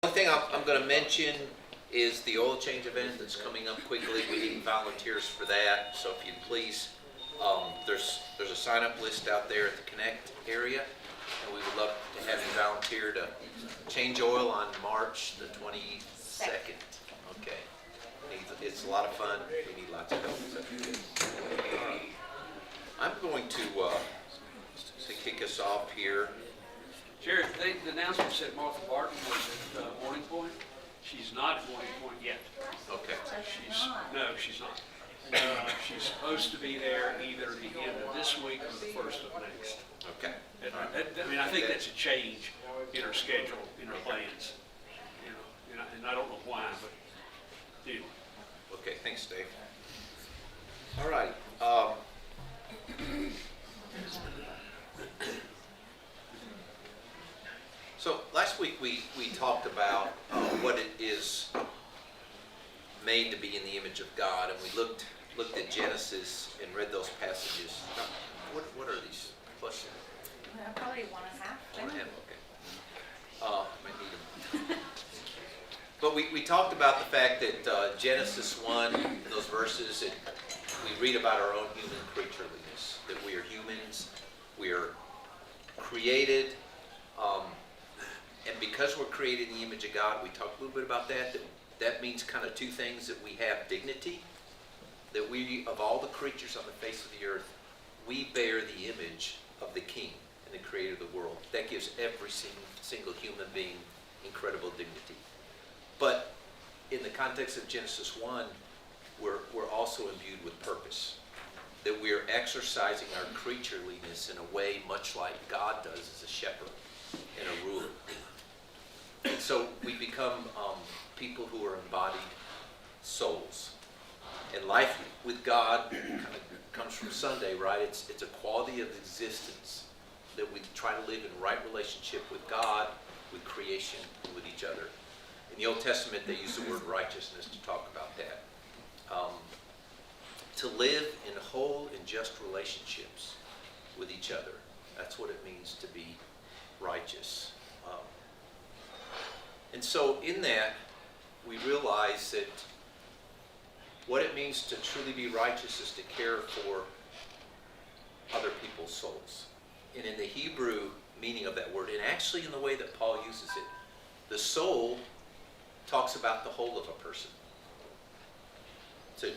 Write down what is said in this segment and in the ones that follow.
One thing I'm going to mention is the oil change event that's coming up quickly. We need volunteers for that, so if you please, there's a sign-up list out there at the Connect area, and we would love to have you volunteer to change oil on March the 22nd. Okay, it's a lot of fun. We need lots of help. All right. I'm going to kick us off here. Jared, the announcement said Martha Barton was at Morning Point. She's not at Morning Point yet. Okay. She's not. She's supposed to be there either the end of this week or the first of next. Okay. I think that's a change in her schedule, in her plans. And I don't know why, but anyway. Okay, thanks, Dave. All right. So last week we talked about what it is made to be in the image of God, and we looked at Genesis and read those passages. Now, what are these questions? Probably 1.5. 1.5, okay. Might need them. But we talked about the fact that Genesis 1, those verses, we read about our own human creatureliness, that we are humans, we are created, and because we're created in the image of God, we talked a little bit about that means kind of two things: that we have dignity, that we, of all the creatures on the face of the earth, we bear the image of the King and the Creator of the world. That gives every single human being incredible dignity. But in the context of Genesis 1, we're also imbued with purpose, that we are exercising our creatureliness in a way much like God does as a shepherd and a ruler. And so we become people who are embodied souls. And life with God kind of comes from Sunday, right? It's a quality of existence that we try to live in right relationship with God, with creation, and with each other. In the Old Testament, they use the word righteousness to talk about that. To live in whole and just relationships with each other. That's what it means to be righteous. And so in that, we realize that what it means to truly be righteous is to care for other people's souls. And in the Hebrew meaning of that word, and actually in the way that Paul uses it, the soul talks about the whole of a person. So,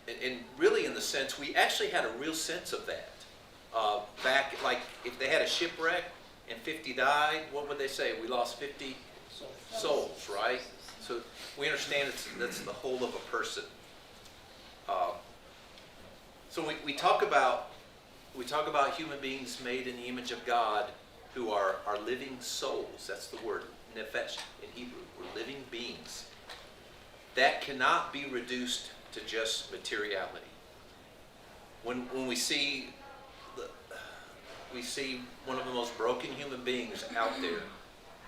and really in the sense, we actually had a real sense of that. Back, like, if they had a shipwreck and 50 died, what would they say? We lost 50 souls, right? So we understand that's the whole of a person. So we talk about human beings made in the image of God who are living souls. That's the word, nefesh in Hebrew. We're living beings. That cannot be reduced to just materiality. When we see one of the most broken human beings out there,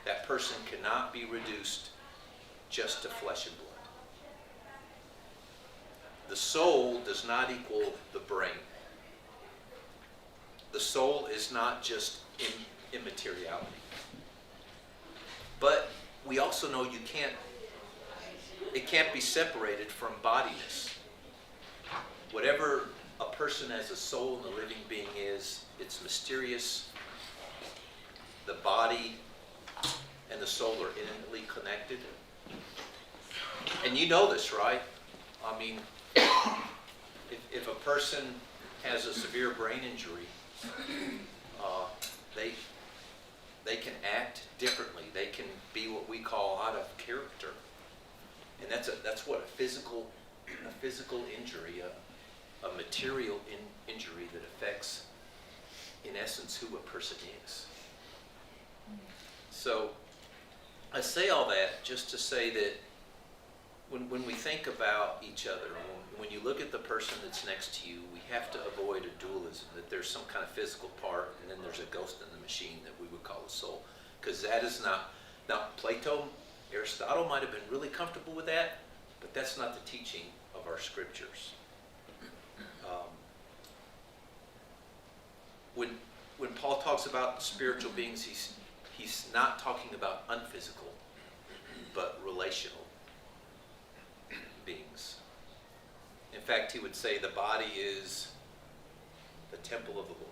that person cannot be reduced just to flesh and blood. The soul does not equal the brain. The soul is not just immateriality. But we also know it can't be separated from bodiness. Whatever a person as a soul and a living being is, it's mysterious. The body and the soul are intimately connected. And you know this, right? I mean, if a person has a severe brain injury, they can act differently. They can be what we call out of character. And that's what a physical injury, a material injury that affects, in essence, who a person is. So I say all that just to say that when we think about each other, when you look at the person that's next to you, we have to avoid a dualism, that there's some kind of physical part and then there's a ghost in the machine that we would call a soul. Because that is not, now Plato, Aristotle might have been really comfortable with that, but that's not the teaching of our scriptures. When Paul talks about spiritual beings, he's not talking about unphysical but relational beings. In fact, he would say the body is the temple of the Lord.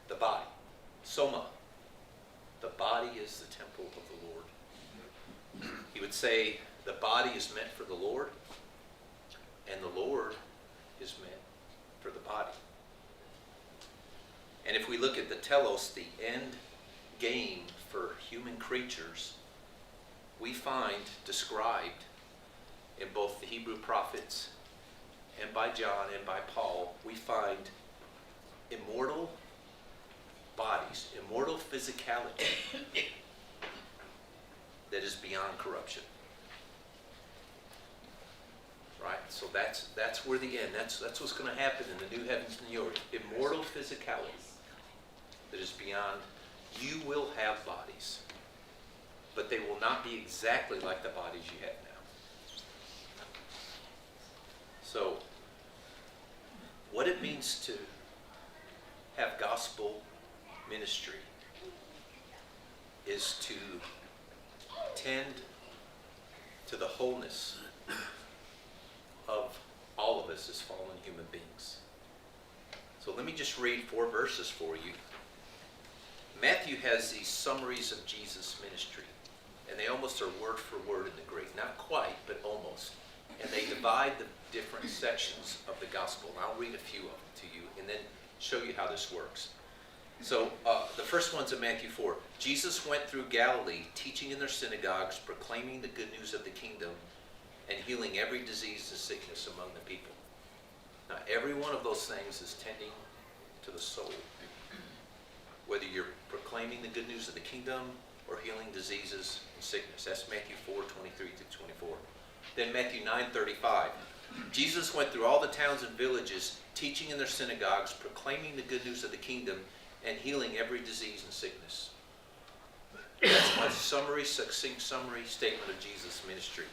The body, soma. The body is the temple of the Lord. He would say the body is meant for the Lord, and the Lord is meant for the body. And if we look at the telos, the end game for human creatures, we find described in both the Hebrew prophets and by John and by Paul, we find immortal bodies, immortal physicality that is beyond corruption. Right? So that's where the end, that's what's going to happen in the new heavens and new earth. Immortal physicality that is beyond. You will have bodies, but they will not be exactly like the bodies you have now. So, what it means to have gospel ministry is to tend to the wholeness of all of us as fallen human beings. So let me just read 4 verses for you. Matthew has these summaries of Jesus' ministry, and they almost are word for word in the Greek. Not quite, but almost. And they divide the different sections of the gospel. And I'll read a few of them to you and then show you how this works. So the first one's in Matthew 4. Jesus went through Galilee, teaching in their synagogues, proclaiming the good news of the kingdom, and healing every disease and sickness among the people. Now, every one of those things is tending to the soul. Whether you're proclaiming the good news of the kingdom or healing diseases and sickness. That's Matthew 4:23-24. Then Matthew 9:35. Jesus went through all the towns and villages, teaching in their synagogues, proclaiming the good news of the kingdom, and healing every disease and sickness. That's my succinct summary statement of Jesus' ministry.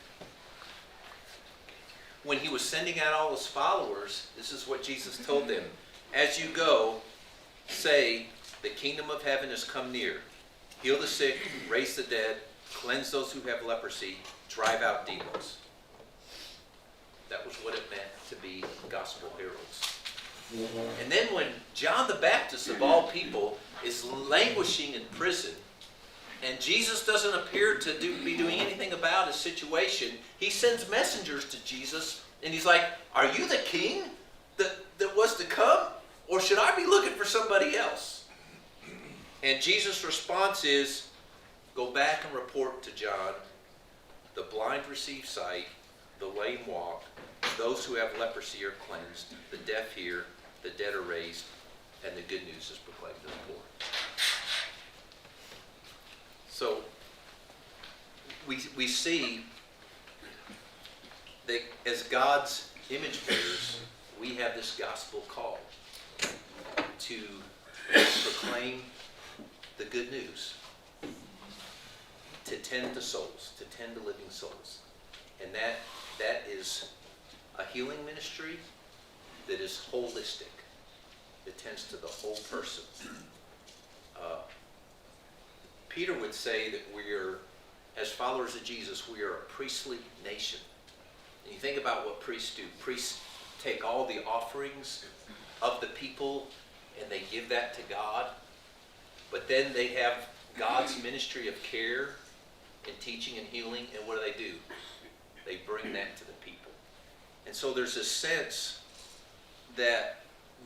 When he was sending out all his followers, this is what Jesus told them. As you go, say, the kingdom of heaven has come near. Heal the sick, raise the dead, cleanse those who have leprosy, drive out demons. That was what it meant to be gospel heralds. And then when John the Baptist, of all people, is languishing in prison, and Jesus doesn't appear to be doing anything about his situation, he sends messengers to Jesus, and he's like, are you the king that was to come? Or should I be looking for somebody else? And Jesus' response is, go back and report to John, the blind receive sight, the lame walk, those who have leprosy are cleansed, the deaf hear, the dead are raised, and the good news is proclaimed to the poor. So, we see that as God's image bearers, we have this gospel call to proclaim the good news, to tend to souls, to tend to living souls. And that is a healing ministry that is holistic. It tends to the whole person. Peter would say that as followers of Jesus, we are a priestly nation. And you think about what priests do. Priests take all the offerings of the people and they give that to God. But then they have God's ministry of care and teaching and healing. And what do? They bring that to the people. And so there's a sense that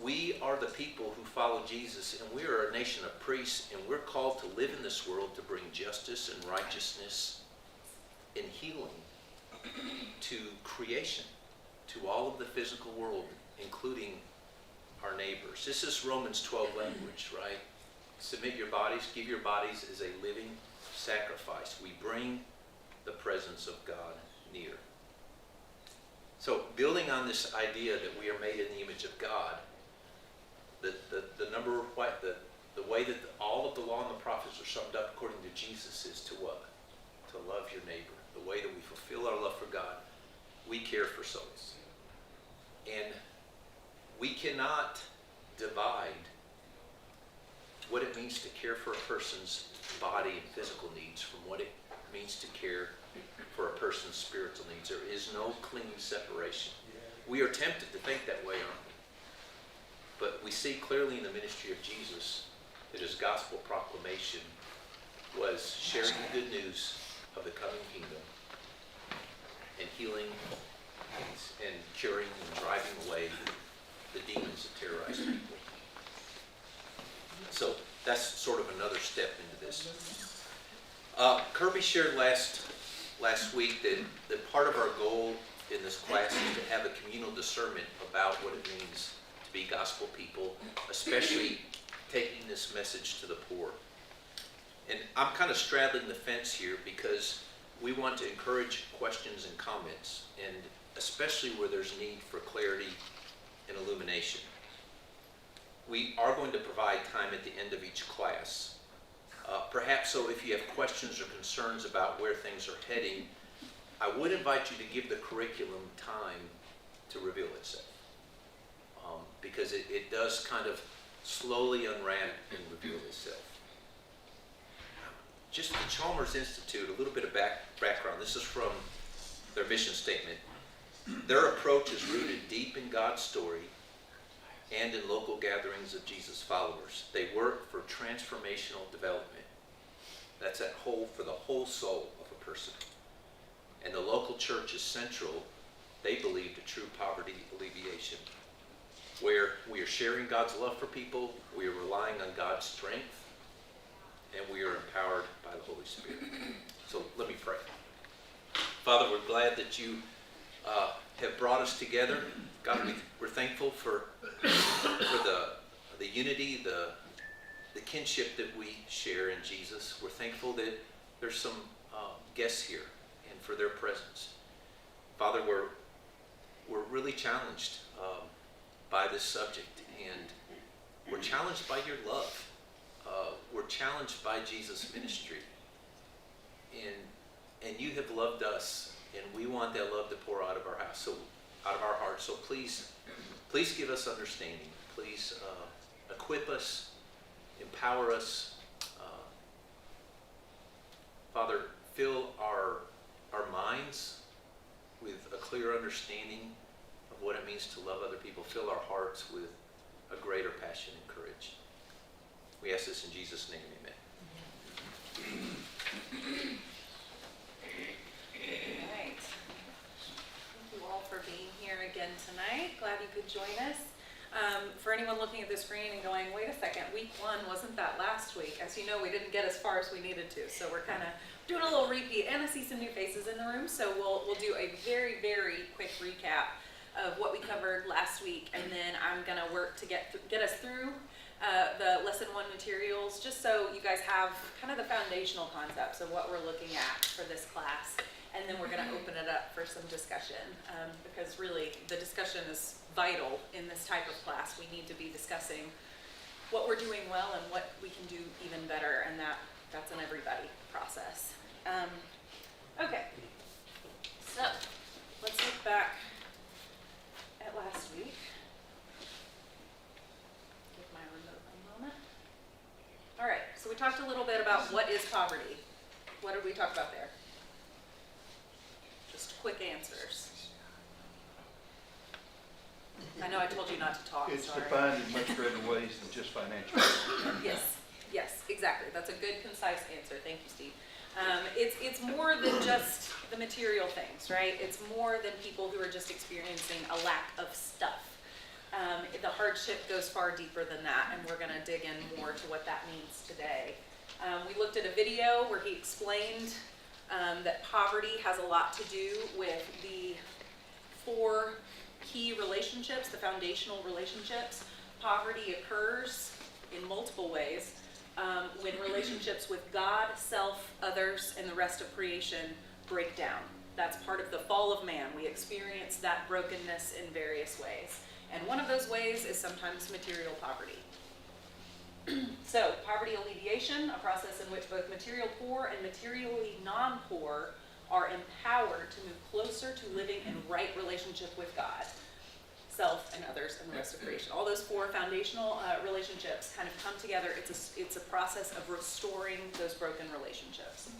we are the people who follow Jesus, and we are a nation of priests, and we're called to live in this world to bring justice and righteousness and healing to creation, to all of the physical world, including our neighbors. This is Romans 12 language, right? Submit your bodies, give your bodies as a living sacrifice. We bring the presence of God near. So building on this idea that we are made in the image of God, the way that all of the law and the prophets are summed up according to Jesus is to what? To love your neighbor. The way that we fulfill our love for God, we care for souls. And we cannot divide what it means to care for a person's body and physical needs from what it means to care for a person's spiritual needs. There is no clean separation. We are tempted to think that way, aren't we? But we see clearly in the ministry of Jesus that his gospel proclamation was sharing the good news of the coming kingdom and healing and curing and driving away the demons that terrorize people. So that's sort of another step into this. Kirby shared last week that part of our goal in this class is to have a communal discernment about what it means to be gospel people, especially taking this message to the poor. And I'm kind of straddling the fence here because we want to encourage questions and comments, and especially where there's need for clarity and illumination. We are going to provide time at the end of each class. Perhaps so if you have questions or concerns about where things are heading, I would invite you to give the curriculum time to reveal itself. Because it does kind of slowly unwrap and reveal itself. Just the Chalmers Institute, a little bit of background. This is from their mission statement. Their approach is rooted deep in God's story and in local gatherings of Jesus followers. They work for transformational development. That's for the whole soul of a person. And the local church is central, they believe, to true poverty alleviation, where we are sharing God's love for people, we are relying on God's strength, and we are empowered by the Holy Spirit. So let me pray. Father, we're glad that you have brought us together. God, we're thankful for the unity, the kinship that we share in Jesus. We're thankful that there's some guests here and for their presence. Father, we're really challenged by this subject, and we're challenged by your love. We're challenged by Jesus' ministry, and you have loved us, and we want that love to pour out of our house, so out of our hearts. So please give us understanding. Please equip us, empower us. Father, fill our minds with a clear understanding of what it means to love other people. Fill our hearts with a greater passion and courage. We ask this in Jesus' name, amen. All right. Thank you all for being here again tonight. Glad you could join us. For anyone looking at the screen and going, wait a second, week 1, wasn't that last week? As you know, we didn't get as far as we needed to, so we're kind of doing a little repeat, and I see some new faces in the room, so we'll do a very, very quick recap of what we covered last week, and then I'm going to work to get us through the lesson 1 materials, just so you guys have kind of the foundational concepts of what we're looking at for this class. And then we're going to open it up for some discussion, because really the discussion is vital in this type of class. We need to be discussing what we're doing well and what we can do even better, and that's an everybody process. Okay, so let's look back at last week. Give my remote a moment. All right, so we talked a little bit about what is poverty. What did we talk about there? Just quick answers. I know I told you not to talk, It's sorry. defined in much greater ways than just financial. Yes, exactly. That's a good, concise answer. Thank you, Steve. It's more than just the material things, right? It's more than people who are just experiencing a lack of stuff. The hardship goes far deeper than that, and we're going to dig in more to what that means today. We looked at a video where he explained that poverty has a lot to do with the 4 key relationships, the foundational relationships. Poverty occurs in multiple ways when relationships with God, self, others, and the rest of creation break down. That's part of the fall of man. We experience that brokenness in various ways. And one of those ways is sometimes material poverty. So, poverty alleviation, a process in which both material poor and materially non-poor are empowered to move closer to living in right relationship with God, self, and others, and the rest of creation. All those 4 foundational relationships kind of come together. It's a process of restoring those broken relationships.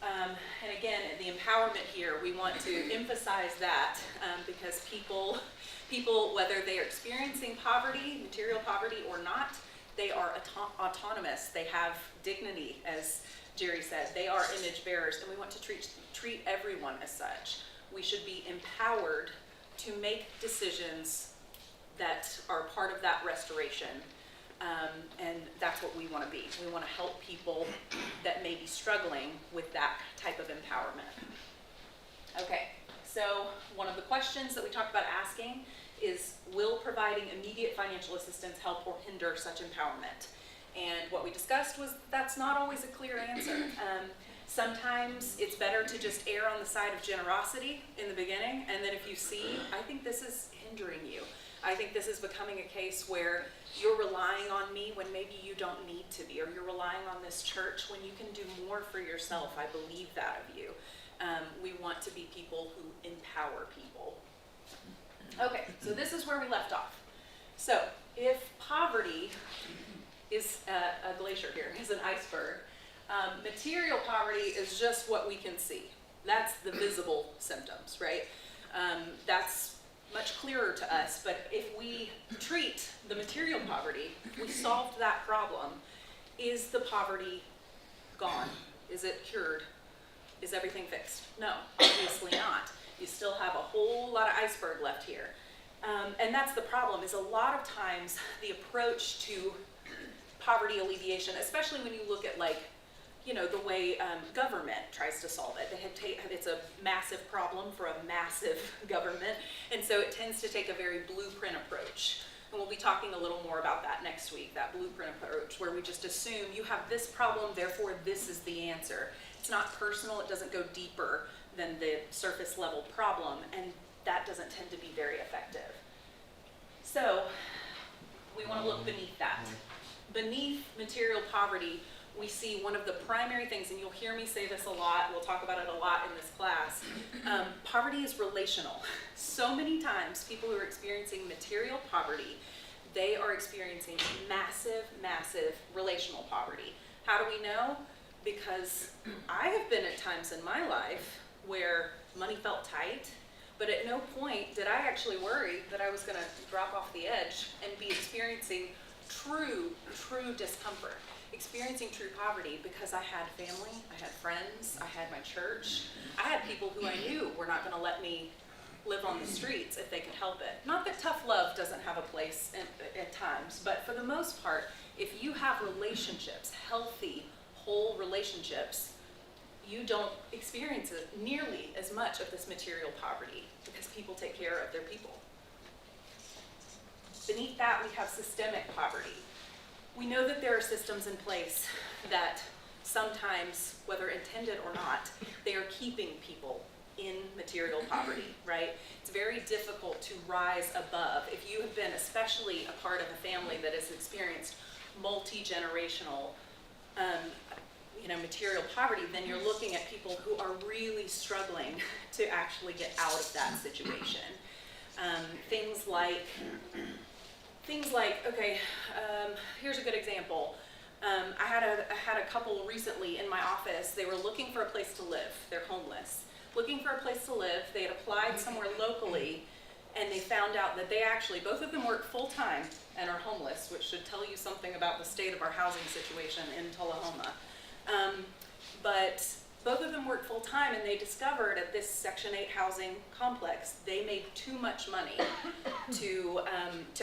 And again, the empowerment here, we want to emphasize that because people, whether they are experiencing poverty, material poverty or not, they are autonomous. They have dignity, as Jerry said. They are image bearers, and we want to treat everyone as such. We should be empowered to make decisions that are part of that restoration. And that's what we want to be. We want to help people that may be struggling with that type of empowerment. Okay, so one of the questions that we talked about asking is, will providing immediate financial assistance help or hinder such empowerment? And what we discussed was that's not always a clear answer. Sometimes it's better to just err on the side of generosity in the beginning, and then if you see, I think this is hindering you. I think this is becoming a case where you're relying on me when maybe you don't need to be, or you're relying on this church when you can do more for yourself. I believe that of you. We want to be people who empower people. Okay, so this is where we left off. So if poverty is a glacier here, is an iceberg, material poverty is just what we can see. That's the visible symptoms, right? That's much clearer to us, but if we treat the material poverty, we solved that problem. Is the poverty gone? Is it cured? Is everything fixed? No, obviously not. You still have a whole lot of iceberg left here. And that's the problem, is a lot of times the approach to poverty alleviation, especially when you look at the way government tries to solve it. It's a massive problem for a massive government, and so it tends to take a very blueprint approach. And we'll be talking a little more about that next week, that blueprint approach, where we just assume you have this problem, therefore this is the answer. It's not personal, it doesn't go deeper than the surface level problem, and that doesn't tend to be very effective. So we want to look beneath that. Beneath material poverty, we see one of the primary things, and you'll hear me say this a lot, we'll talk about it a lot in this class, poverty is relational. So many times people who are experiencing material poverty, they are experiencing massive, massive relational poverty. How do we know? Because I have been at times in my life where money felt tight, but at no point did I actually worry that I was going to drop off the edge and be experiencing true discomfort. Experiencing true poverty because I had family, I had friends, I had my church. I had people who I knew were not going to let me live on the streets if they could help it. Not that tough love doesn't have a place at times, but for the most part, if you have relationships, healthy, whole relationships, you don't experience nearly as much of this material poverty because people take care of their people. Beneath that, we have systemic poverty. We know that there are systems in place that sometimes, whether intended or not, they are keeping people in material poverty, right? It's very difficult to rise above. If you have been especially a part of a family that has experienced multi-generational material poverty, then you're looking at people who are really struggling to actually get out of that situation. Things like, okay, here's a good example. I had a couple recently in my office. They were looking for a place to live. They're homeless. Looking for a place to live. They had applied somewhere locally, and they found out that they actually, both of them work full-time and are homeless, which should tell you something about the state of our housing situation in Tullahoma. But both of them work full-time, and they discovered at this Section 8 housing complex, they made too much money to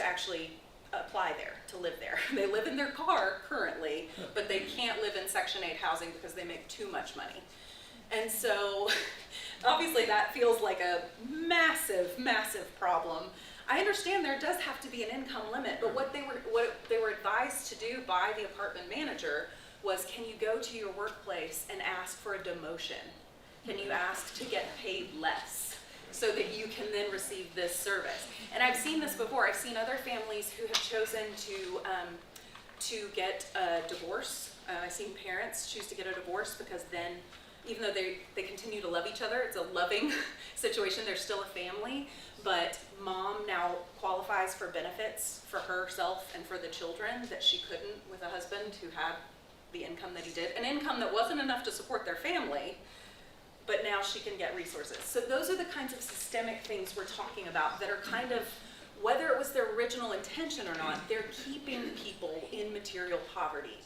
actually apply there, to live there. They live in their car currently, but they can't live in Section 8 housing because they make too much money. And so, obviously that feels like a massive, massive problem. I understand there does have to be an income limit, but what they were advised to do by the apartment manager was, can you go to your workplace and ask for a demotion? Can you ask to get paid less so that you can then receive this service? And I've seen this before. I've seen other families who have chosen to get a divorce. I've seen parents choose to get a divorce because then, even though they continue to love each other, it's a loving situation, they're still a family, but mom now qualifies for benefits for herself and for the children that she couldn't with a husband who had the income that he did, an income that wasn't enough to support their family, but now she can get resources. So those are the kinds of systemic things we're talking about that are kind of, whether it was their original intention or not, they're keeping people in material poverty.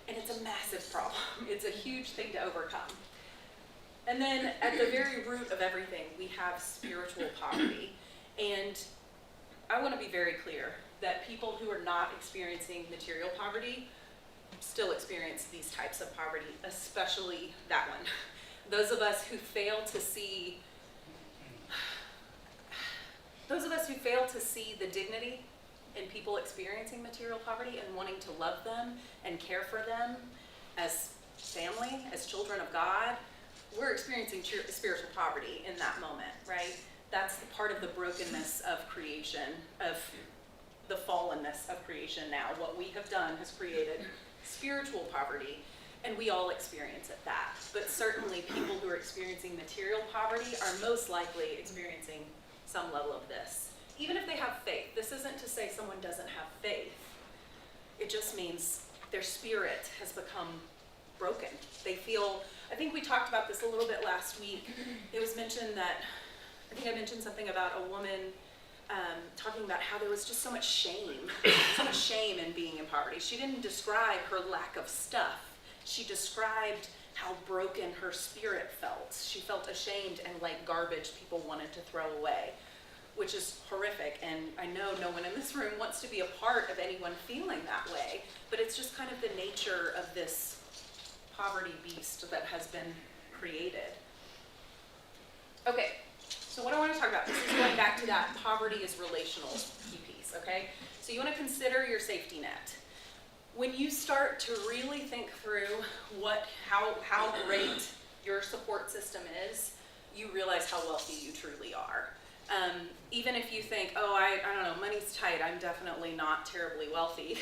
And it's a massive problem. It's a huge thing to overcome. And then at the very root of everything, we have spiritual poverty. And I want to be very clear that people who are not experiencing material poverty still experience these types of poverty, especially that one. Those of us who fail to see the dignity in people experiencing material poverty and wanting to love them and care for them as family, as children of God, we're experiencing spiritual poverty in that moment, right? That's the part of the brokenness of creation, of the fallenness of creation now. What we have done has created spiritual poverty, and we all experience it that. But certainly people who are experiencing material poverty are most likely experiencing some level of this. Even if they have faith, this isn't to say someone doesn't have faith. It just means their spirit has become broken. They feel, I think we talked about this a little bit last week. It was mentioned that, I think I mentioned something about a woman talking about how there was just so much shame in being in poverty. She didn't describe her lack of stuff. She described how broken her spirit felt. She felt ashamed and like garbage people wanted to throw away, which is horrific. And I know no one in this room wants to be a part of anyone feeling that way, but it's just kind of the nature of this poverty beast that has been created. Okay, so what I want to talk about, this is going back to that poverty is relational key piece, okay? So you want to consider your safety net. When you start to really think through how great your support system is, you realize how wealthy you truly are. Even if you think, oh, I don't know, money's tight, I'm definitely not terribly wealthy.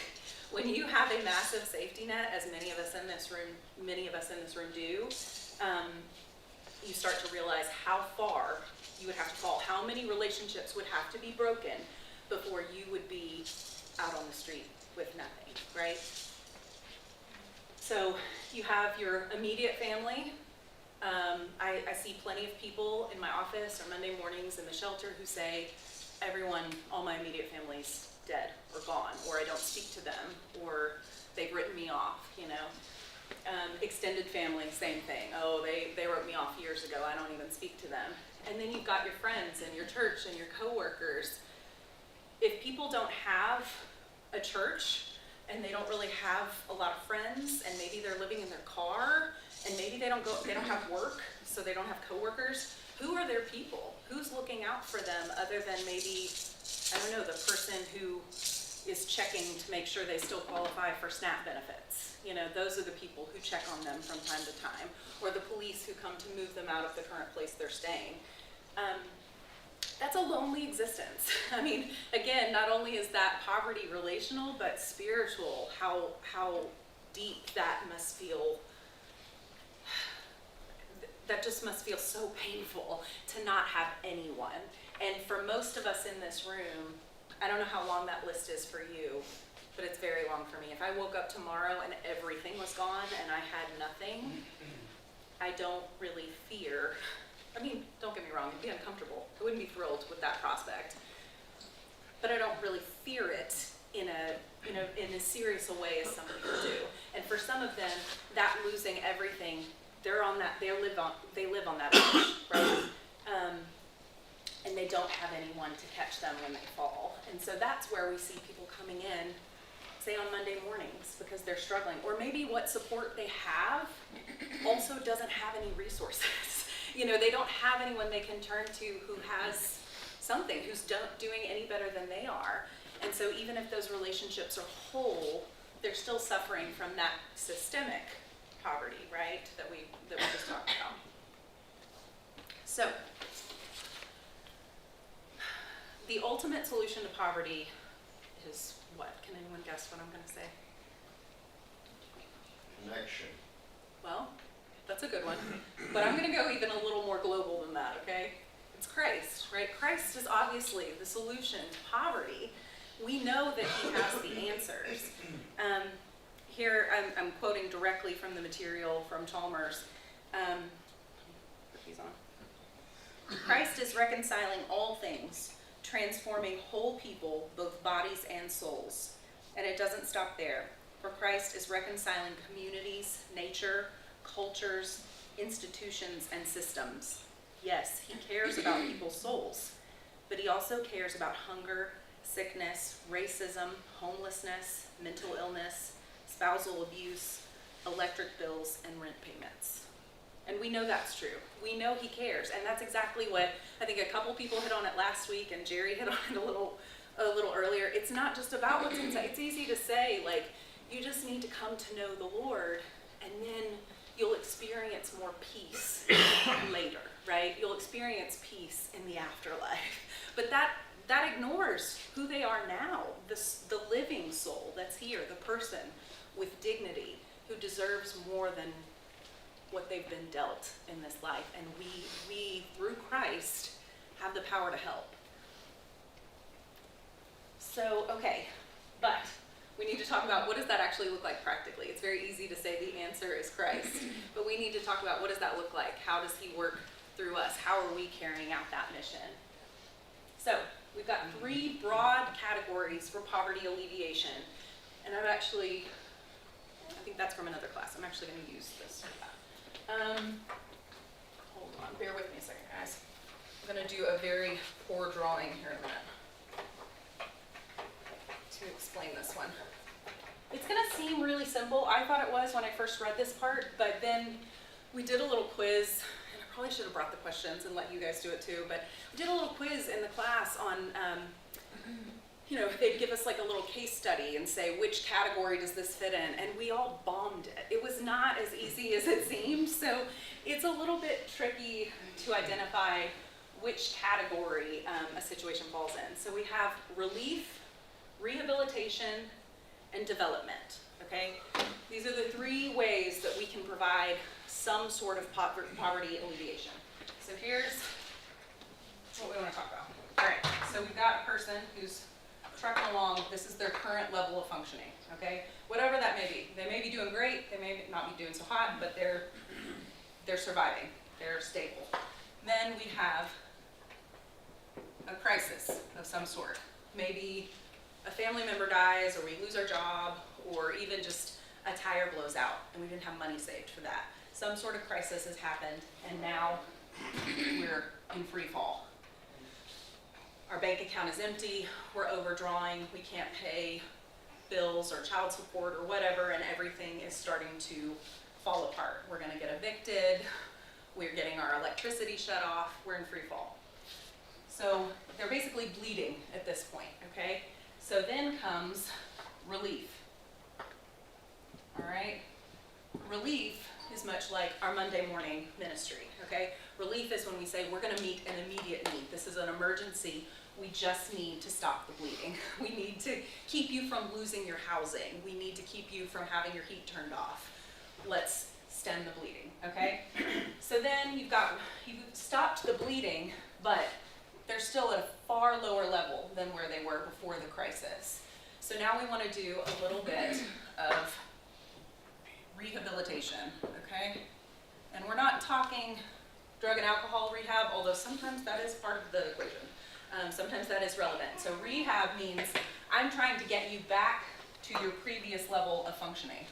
When you have a massive safety net, as many of us in this room do, you start to realize how far you would have to fall, how many relationships would have to be broken before you would be out on the street with nothing, right? So you have your immediate family. I see plenty of people in my office or Monday mornings in the shelter who say, all my immediate family's dead or gone, or I don't speak to them, or they've written me off, you know. Extended family, same thing. Oh, they wrote me off years ago, I don't even speak to them. And then you've got your friends and your church and your coworkers. If people don't have a church and they don't really have a lot of friends, and maybe they're living in their car, and maybe they don't have work, so they don't have coworkers, who are their people? Who's looking out for them other than maybe, I don't know, the person who is checking to make sure they still qualify for SNAP benefits? You know, those are the people who check on them from time to time, or the police who come to move them out of the current place they're staying. That's a lonely existence. I mean, again, not only is that poverty relational, but spiritual, how deep that must feel. That just must feel so painful to not have anyone. And for most of us in this room, I don't know how long that list is for you, but it's very long for me. If I woke up tomorrow and everything was gone and I had nothing, I don't really fear. I mean, don't get me wrong, it'd be uncomfortable. I wouldn't be thrilled with that prospect. But I don't really fear it in as serious a way as some people do. And for some of them, that losing everything, they live on that edge, right? And they don't have anyone to catch them when they fall. And so that's where we see people coming in, say on Monday mornings, because they're struggling. Or maybe what support they have also doesn't have any resources. You know, they don't have anyone they can turn to who has something, who's doing any better than they are. And so even if those relationships are whole, they're still suffering from that systemic poverty, right, that we just talked about. So, the ultimate solution to poverty is what? Can anyone guess what I'm going to say? Connection. Well, that's a good one. But I'm going to go even a little more global than that, okay? It's Christ, right? Christ is obviously the solution to poverty. We know that he has the answers. Here, I'm quoting directly from the material from Chalmers. Put these on. Christ is reconciling all things, transforming whole people, both bodies and souls. And it doesn't stop there. For Christ is reconciling communities, nature, cultures, institutions, and systems. Yes, he cares about people's souls, but he also cares about hunger, sickness, racism, homelessness, mental illness, spousal abuse, electric bills, and rent payments. And we know that's true. We know he cares, and that's exactly what I think a couple people hit on it last week, and Jerry hit on it a little earlier. It's not just about what's inside. It's easy to say, like, you just need to come to know the Lord, and then you'll experience more peace later, right? You'll experience peace in the afterlife. But that ignores who they are now, the living soul that's here, the person with dignity who deserves more than what they've been dealt in this life. And we through Christ, have the power to help. So, okay, but we need to talk about what does that actually look like practically. It's very easy to say the answer is Christ, but we need to talk about what does that look like? How does he work through us? How are we carrying out that mission? So, we've got 3 broad categories for poverty alleviation. And I think that's from another class. I'm actually going to use this for that. Hold on, bear with me a second, guys. I'm going to do a very poor drawing here in a minute to explain this one. It's going to seem really simple. I thought it was when I first read this part, but then we did a little quiz, and I probably should have brought the questions and let you guys do it too, but we did a little quiz in the class on, they'd give us like a little case study and say, which category does this fit in? And we all bombed it. It was not as easy as it seemed, so it's a little bit tricky to identify which category a situation falls in. So we have relief, rehabilitation, and development, okay? These are the 3 ways that we can provide some sort of poverty alleviation. So here's what we want to talk about. All right, so we've got a person who's trucking along. This is their current level of functioning, okay? Whatever that may be. They may be doing great, they may not be doing so hot, but they're surviving, they're stable. Then we have a crisis of some sort. Maybe a family member dies, or we lose our job, or even just a tire blows out and we didn't have money saved for that. Some sort of crisis has happened and now we're in free fall. Our bank account is empty, we're overdrawing, we can't pay bills or child support or whatever, and everything is starting to fall apart. We're gonna get evicted, we're getting our electricity shut off, we're in free fall. So they're basically bleeding at this point, okay? So then comes relief, all right? Relief is much like our Monday morning ministry, okay? Relief is when we say we're gonna meet an immediate need. This is an emergency. We just need to stop the bleeding. We need to keep you from losing your housing. We need to keep you from having your heat turned off. Let's stem the bleeding, okay? So then you've stopped the bleeding, but they're still at a far lower level than where they were before the crisis. So now we want to do a little bit of rehabilitation, okay? And we're not talking drug and alcohol rehab, although sometimes that is part of the equation. Sometimes that is relevant. So rehab means I'm trying to get you back to your previous level of functioning.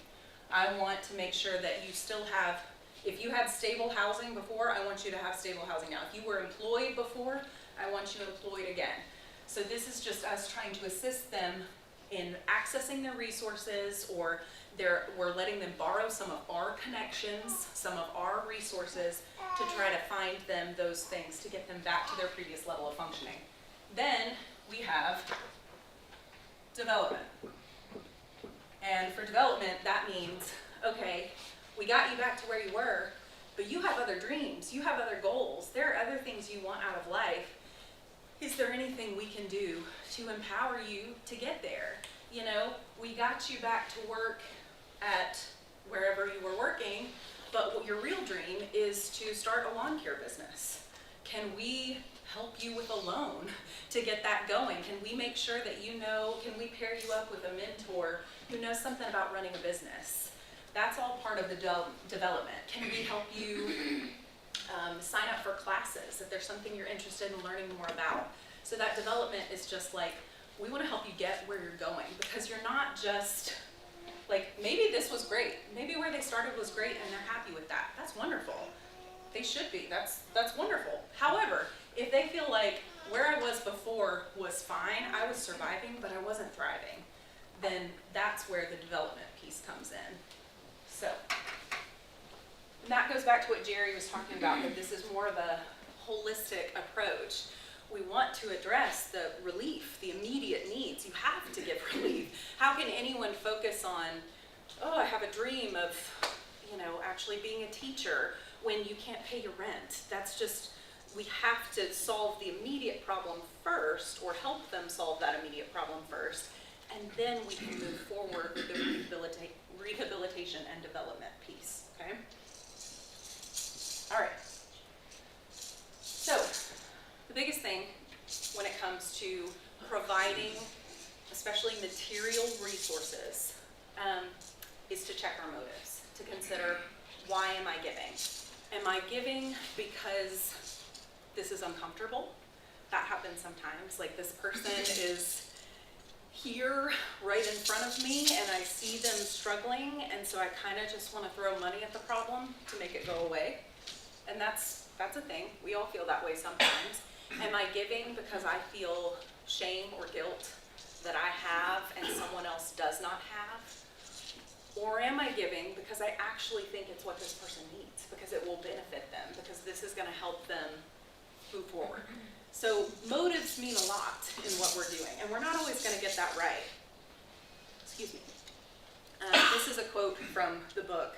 I want to make sure that you still have, if you had stable housing before, I want you to have stable housing now. If you were employed before, I want you employed again. So this is just us trying to assist them in accessing their resources, or we're letting them borrow some of our connections, some of our resources to try to find them those things to get them back to their previous level of functioning. Then we have development. And for development, that means, okay, we got you back to where you were, but you have other dreams, you have other goals, there are other things you want out of life. Is there anything we can do to empower you to get there? You know, we got you back to work at wherever you were working, but what your real dream is to start a lawn care business. Can we help you with a loan to to get that going? Can we make sure that you know, can we pair you up with a mentor who knows something about running a business? That's all part of the development. Can we help you sign up for classes if there's something you're interested in learning more about? So that development is just like, we want to help you get where you're going, because you're not just like, maybe this was great. Maybe where they started was great and they're happy with that. That's wonderful. They should be. That's wonderful. However, if they feel like where I was before was fine, I was surviving, but I wasn't thriving, then that's where the development piece comes in. So, and that goes back to what Jerry was talking about, that this is more of a holistic approach. We want to address the relief, the immediate needs. You have to give relief. How can anyone focus on, oh, I have a dream of, actually being a teacher when you can't pay your rent? That's just, we have to solve the immediate problem first, or help them solve that immediate problem first, and then we can move forward with the rehabilitation and development piece, okay? All right. So, the biggest thing when it comes to providing, especially material resources, is to check our motives, to consider, why am I giving? Am I giving because this is uncomfortable? That happens sometimes. Like, this person is here right in front of me and I see them struggling, and so I kind of just want to throw money at the problem to make it go away. And that's a thing. We all feel that way sometimes. Am I giving because I feel shame or guilt that I have and someone else does not have? Or am I giving because I actually think it's what this person needs, because it will benefit them, because this is going to help them move forward? So motives mean a lot in what we're doing, and we're not always going to get that right. Excuse me. This is a quote from the book.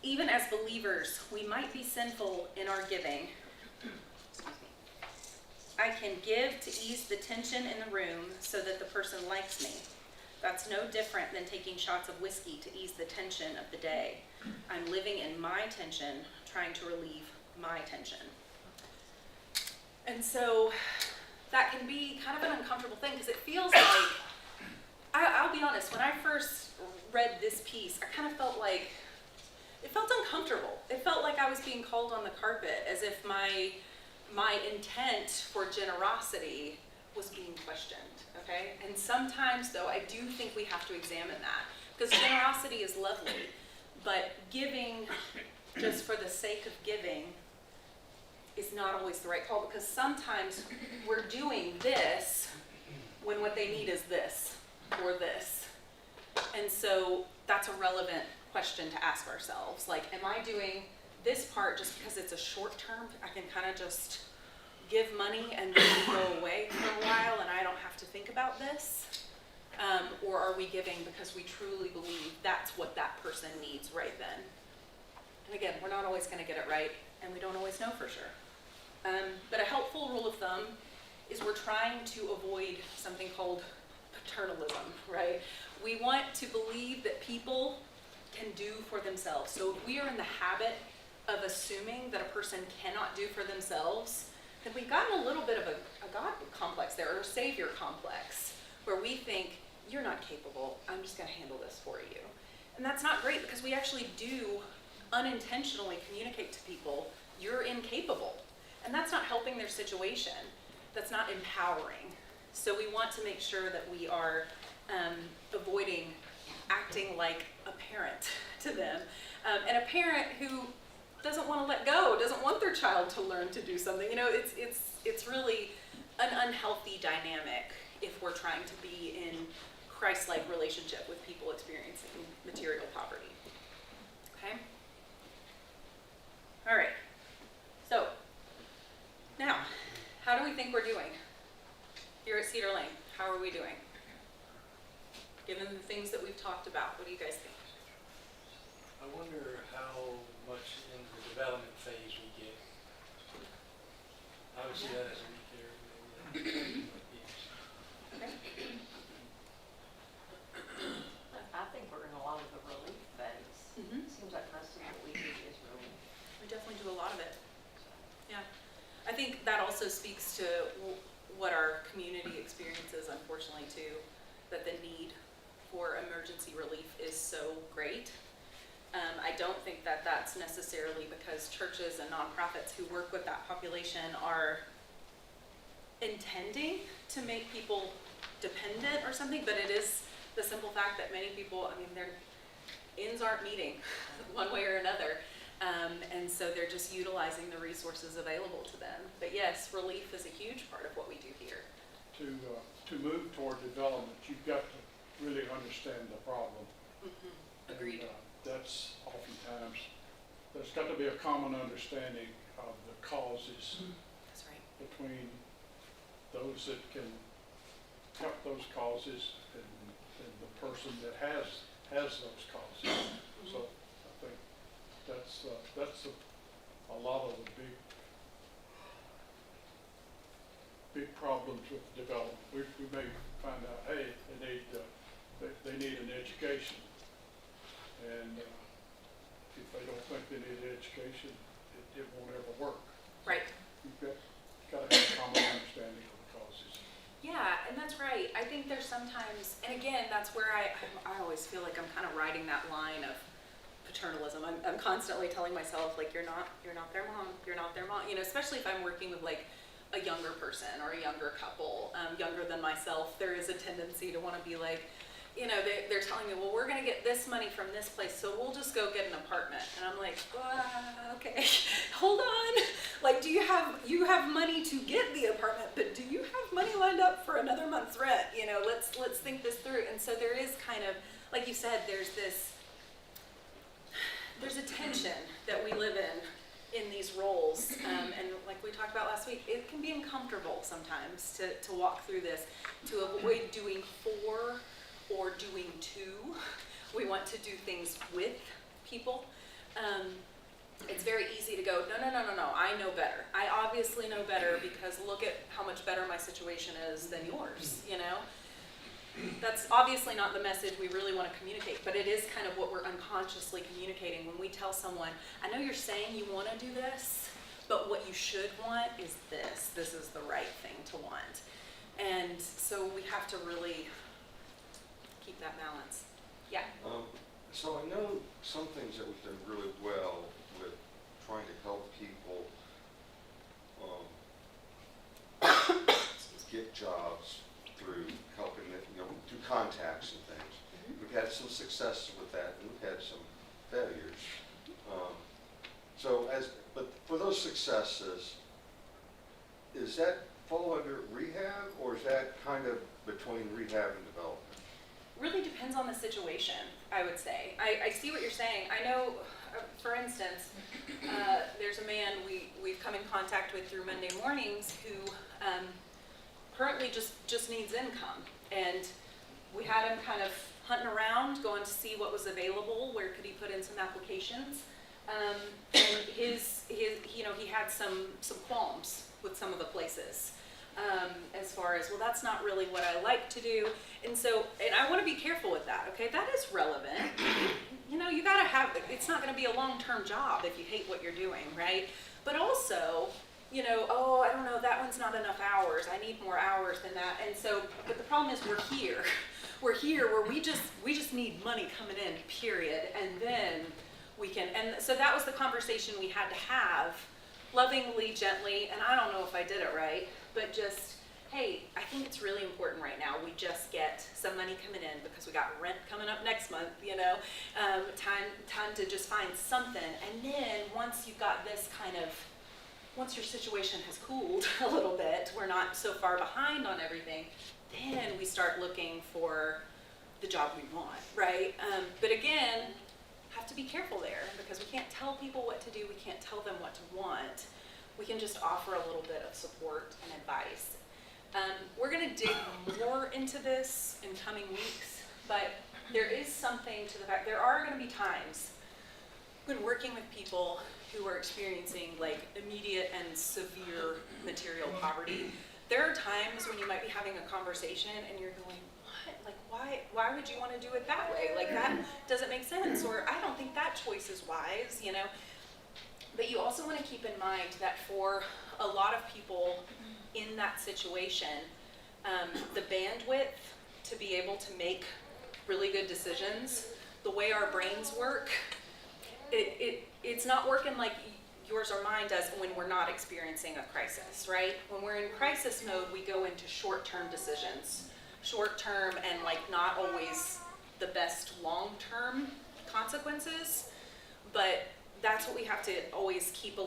Even as believers, we might be sinful in our giving. I can give to ease the tension in the room so that the person likes me. That's no different than taking shots of whiskey to ease the tension of the day. I'm living in my tension, trying to relieve my tension. And so that can be kind of an uncomfortable thing, because it feels like, I'll be honest, when I first read this piece, I kind of felt like, it felt uncomfortable. It felt like I was being called on the carpet, as if my intent for generosity was being questioned, okay? And sometimes, though, I do think we have to examine that, because generosity is lovely, but giving just for the sake of giving is not always the right call, because sometimes we're doing this when what they need is this or this. And so that's a relevant question to ask ourselves. Like, am I doing this part just because it's a short term? I can kind of just give money and then go away for a while and I don't have to think about this? Or are we giving because we truly believe that's what that person needs right then? And again, we're not always going to get it right, and we don't always know for sure. But a helpful rule of thumb is we're trying to avoid something called paternalism, right? We want to believe that people can do for themselves. So if we are in the habit of assuming that a person cannot do for themselves, then we've gotten a little bit of a God complex there, or a savior complex, where we think, you're not capable, I'm just going to handle this for you. And that's not great, because we actually do unintentionally communicate to people, you're incapable. And that's not helping their situation. That's not empowering. So we want to make sure that we are avoiding acting like a parent to them. And a parent who doesn't want to let go, doesn't want their child to learn to do something. It's really an unhealthy dynamic if we're trying to be in Christ-like relationship with people experiencing material poverty. Okay? All right. So, now, how do we think we're doing here at Cedar Lane? How are we doing? Given the things that we've talked about, what do you guys think? I wonder how much in the development phase we get. I would see that as a weak area. Okay. I think we're in a lot of the relief phase. Mhm. Seems like most of what we do is relief. We definitely do a lot of it. Yeah. I think that also speaks to what our community experiences, unfortunately, too, that the need for emergency relief is so great. I don't think that that's necessarily because churches and nonprofits who work with that population are intending to make people dependent or something, but it is the simple fact that many people, I mean, their ends aren't meeting one way or another. And so they're just utilizing the resources available to them. But yes, relief is a huge part of what we do here. To move toward development, you've got to really understand the problem. Agreed. And, that's oftentimes, there's got to be a common understanding of the causes That's right. between those that can help those causes and the person that has those causes. So I think that's a lot of the big problems with development. We may find out, hey, they need an education. And if they don't think they need an education, it won't ever work. Right. You've got to have a common understanding of the causes. Yeah, and that's right. I think there's sometimes, and again, that's where I always feel like I'm kind of riding that line of paternalism. I'm constantly telling myself, like, you're not their mom, you're not their mom. You know, especially if I'm working with like a younger person or a younger couple, younger than myself, there is a tendency to want to be like, you know, they're telling me, well, we're going to get this money from this place, so we'll just go get an apartment. And I'm like, okay, hold on. Like, you have money to get the apartment, but do you have money lined up for another month's rent? You know, let's think this through. And so there is kind of, like you said, there's a tension that we live in these roles. And like we talked about last week, it can be uncomfortable sometimes to walk through this, to avoid doing for or doing to. We want to do things with people. It's very easy to go, no, I know better. I obviously know better because look at how much better my situation is than yours, you know? That's obviously not the message we really want to communicate, but it is kind of what we're unconsciously communicating when we tell someone, I know you're saying you want to do this, but what you should want is this. This is the right thing to want. And so we have to really keep that balance. Yeah. So I know some things that we've done really well with trying to help people get jobs through helping them, through contacts and things. We've had some successes with that, and we've had some failures. But for those successes, is that fall under rehab, or is that kind of between rehab and development? Really depends on the situation, I would say. I see what you're saying. I know, for instance, there's a man we've come in contact with through Monday mornings who currently just needs income. And we had him kind of hunting around, going to see what was available, where could he put in some applications. And he had some qualms with some of the places. As far as, well, that's not really what I like to do. And I want to be careful with that, okay? That is relevant. You gotta have, it's not gonna be a long-term job if you hate what you're doing, right? But also, oh, I don't know, that one's not enough hours. I need more hours than that. And so, but the problem is we're here. We're here where we just need money coming in, period. And then we can, and so that was the conversation we had to have, lovingly, gently, and I don't know if I did it right, but just, hey, I think it's really important right now we just get some money coming in because we got rent coming up next month, time to just find something. And then once you've got this once your situation has cooled a little bit, we're not so far behind on everything, then we start looking for the job we want, right? But again, have to be careful there because we can't tell people what to do, we can't tell them what to want. We can just offer a little bit of support and advice. We're going to dig more into this in coming weeks, but there is something to the fact, there are going to be times when working with people who are experiencing like immediate and severe material poverty, there are times when you might be having a conversation and you're going, what? Like, why would you want to do it that way? Like, that doesn't make sense, or I don't think that choice is wise, But you also want to keep in mind that for a lot of people in that situation, the bandwidth to be able to make really good decisions, the way our brains work, it's not working like yours or mine does when we're not experiencing a crisis, right? When we're in crisis mode, we go into short-term decisions. Short-term and like not always the best long-term consequences, but that's what we have to always keep in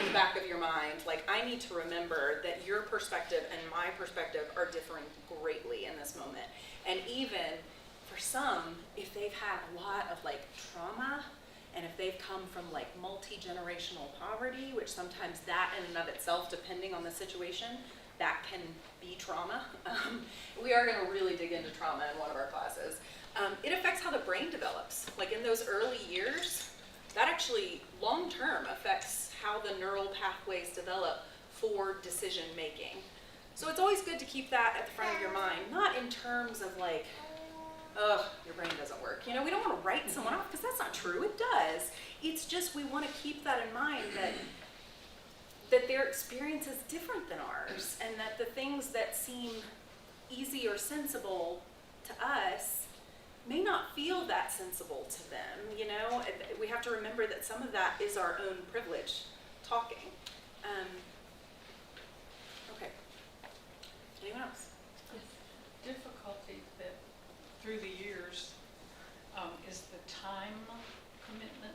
the back of your mind. Like, I need to remember that your perspective and my perspective are differing greatly in this moment. And even for some, if they've had a lot of like trauma, and if they've come from like multi-generational poverty, which sometimes that in and of itself, depending on the situation, that can be trauma. We are gonna really dig into trauma in one of our classes. It affects how the brain develops. Like in those early years, that actually long-term affects how the neural pathways develop for decision making. So it's always good to keep that at the front of your mind, not in terms of like, oh, your brain doesn't work. You know, we don't want to write someone off because that's not true. It does. It's just we want to keep that in mind that their experience is different than ours, and that the things that seem easy or sensible to us may not feel that sensible to them. You know, we have to remember that some of that is our own privilege talking. Okay. Anyone else? Difficulty that through the years is the time commitment.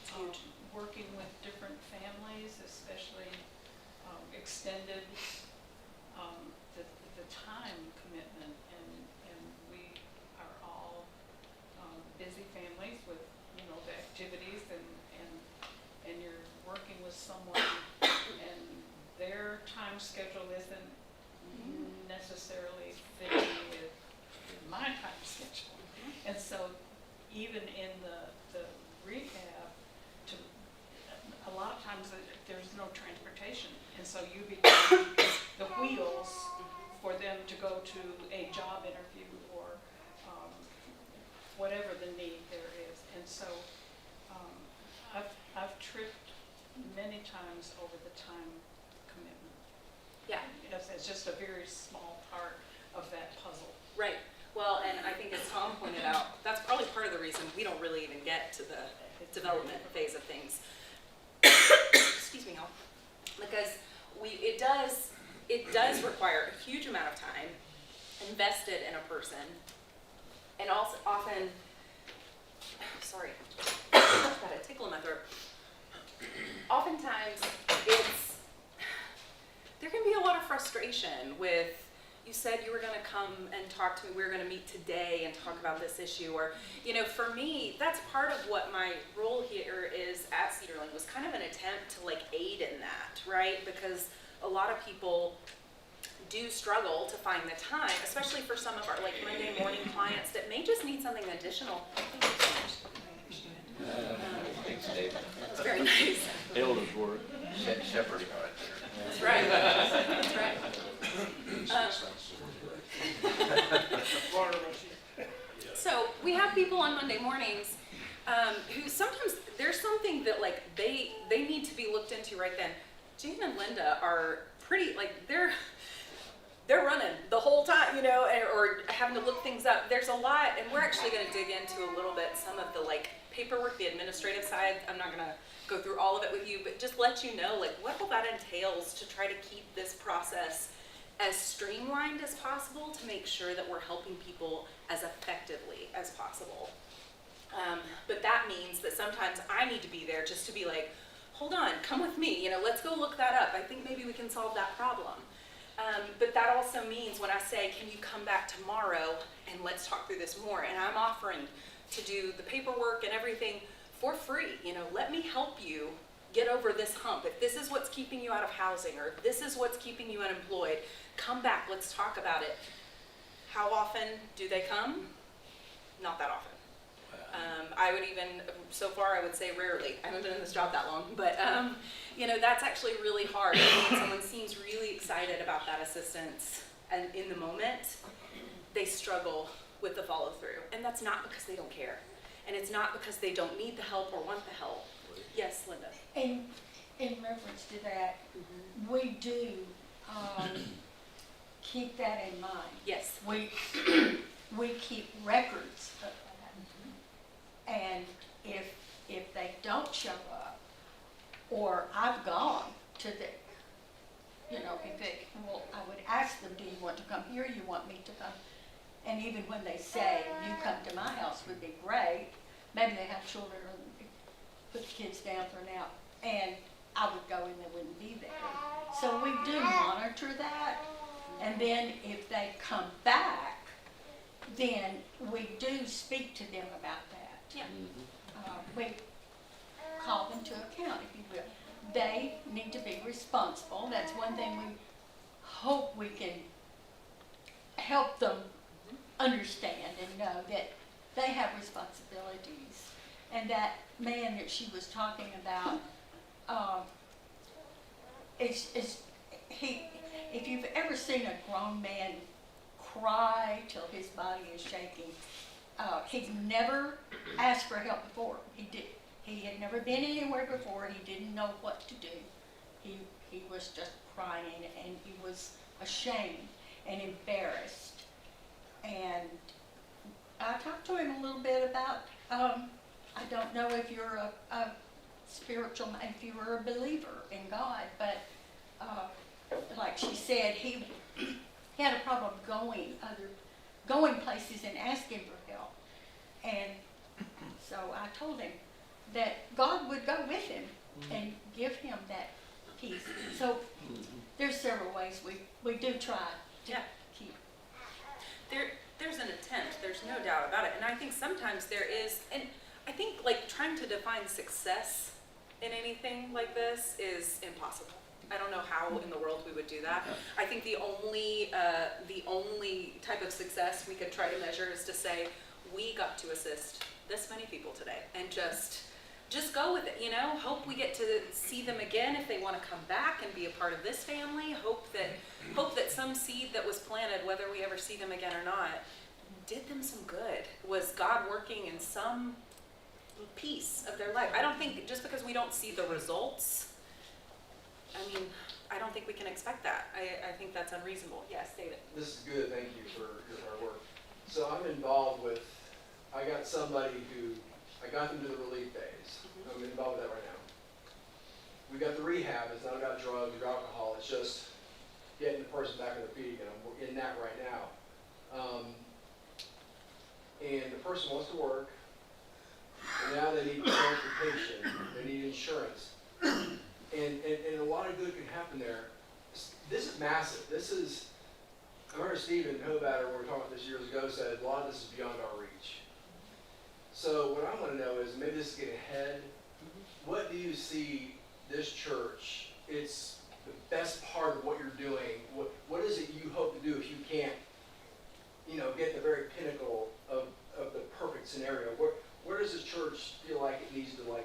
It's huge. Working with different families, especially extended, the time commitment, and we are all busy families with, you know, the activities, and you're working with someone and their time schedule isn't necessarily fitting with my time schedule. And so even in the rehab, a lot of times there's no transportation, and so you become the wheels for them to go to a job interview or whatever the need there is. And so I've tripped many times over the time commitment. Yeah. It's just a very small part of that puzzle. Right. Well, and I think as Tom pointed out, that's probably part of the reason we don't really even get to the development phase of things. Excuse me, y'all. Because it does require a huge amount of time invested in a person, and also often, sorry, I've got a tickle in my throat. Oftentimes, there can be a lot of frustration with, you said you were going to come and talk to me, we were going to meet today and talk about this issue, or, you know, for me, that's part of what my role here is at Cedarland, was kind of an attempt to like aid in that, right? Because a lot of people do struggle to find the time, especially for some of our like Monday morning clients that may just need something additional. Thank you so much. Thanks, Dave. It's very nice. Elders work. Shepherding right That's right. That's right. So we have people on Monday mornings who sometimes there's something that like they need to be looked into right then. Jane and Linda are pretty like they're running the whole time, you know, or having to look things up. There's a lot, and we're actually going to dig into a little bit some of the like paperwork, the administrative side. I'm not going to go through all of it with you, but just let you know like what all that entails to try to keep this process as streamlined as possible to make sure that we're helping people as effectively as possible. But that means that sometimes I need to be there just to be like, hold on, come with me, you know, let's go look that up. I think maybe we can solve that problem. But that also means when I say, can you come back tomorrow and let's talk through this more, and I'm offering to do the paperwork and everything for free, you know, let me help you get over this hump. If this is what's keeping you out of housing, or if this is what's keeping you unemployed, come back, let's talk about it. How often do they come? Not that often. I would even, so far I would say rarely. I haven't been in this job that long, but you know, that's actually really hard. When someone seems really excited about that assistance, and in the moment, they struggle with the follow through. And that's not because they don't care. And it's not because they don't need the help or want the help. Yes, Linda? And in reference to that, we do keep that in mind. Yes. We keep records of that. And if they don't show up, or I've gone to the, well, I would ask them, do you want to come here, you want me to come? And even when they say, you come to my house would be great, maybe they have children, or put the kids down for an hour, and I would go and they wouldn't be there. So we do monitor that, and then if they come back, then we do speak to them about that. Yeah. We call them to account, if you will. They need to be responsible. That's one thing we hope we can help them understand and know, that they have responsibilities. And that man that she was talking about, if you've ever seen a grown man cry till his body is shaking, he's never asked for help before. He had never been anywhere before. He didn't know what to do. He was just crying, and he was ashamed and embarrassed. And I talked to him a little bit about, I don't know if you're a spiritual, if you were a believer in God, but like she said, he had a problem going places and asking for help. And so I told him that God would go with him and give him that peace. So there's several ways we do try to Yeah. keep. There's an attempt, there's no doubt about it. And I think sometimes there is, and I think like trying to define success in anything like this is impossible. I don't know how in the world we would do that. I think the only type of success we could try to measure is to say, we got to assist this many people today, and just go with it, hope we get to see them again if they want to come back and be a part of this family. Hope that some seed that was planted, whether we ever see them again or not, did them some good. Was God working in some piece of their life? I don't think just because we don't see the results, I don't think we can expect that. I think that's unreasonable. Yes, David. This is good, thank you for your hard work. So I'm involved with, I got somebody who, I got them to the relief days. I'm involved with that right now. We got the rehab, it's not about drugs or alcohol, it's just getting the person back on their feet, and I'm in that right now. And the person wants to work, and now they need transportation, they need insurance. And a lot of good can happen there. This is massive. I remember Stephen Hobatter, when we were talking about this years ago, said a lot of this is beyond our reach. So what I want to know is, maybe this is getting ahead, what do you see this church, it's the best part of what you're doing, what is it you hope to do if you can't, get the very pinnacle of the perfect scenario? Where does this church feel like it needs to, where